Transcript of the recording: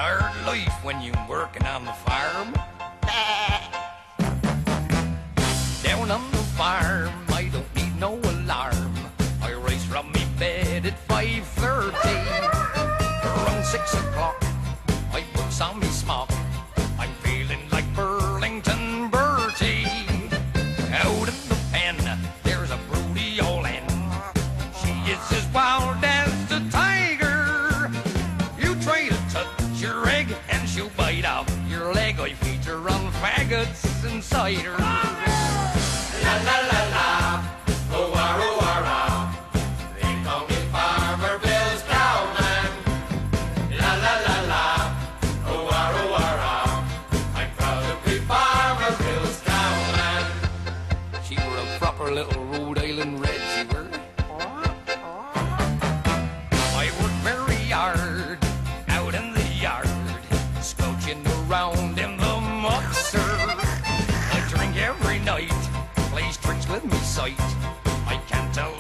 hard life when you working on the farm. Down on the farm, I don't need no alarm. I rise from me bed at 5:30. Around 6 o'clock, I puts on me smock. I'm feeling like Burlington Bertie. Out in the pen, there's a broody old hen. She is as wild as the tiger. You try to touch your egg and she'll bite off your leg. I feed her on faggots and cider. La la la la, oh ah oh ah ah. They call me Farmer Bill's cowman. La la la la, oh ah oh ah. I'm proud to be Farmer Bill's cowman. She were a proper little Rhode Island red, she were. I work very hard out in the yard, slouching around in the muck, sir. I drink every night, plays tricks with me sight. I can't tell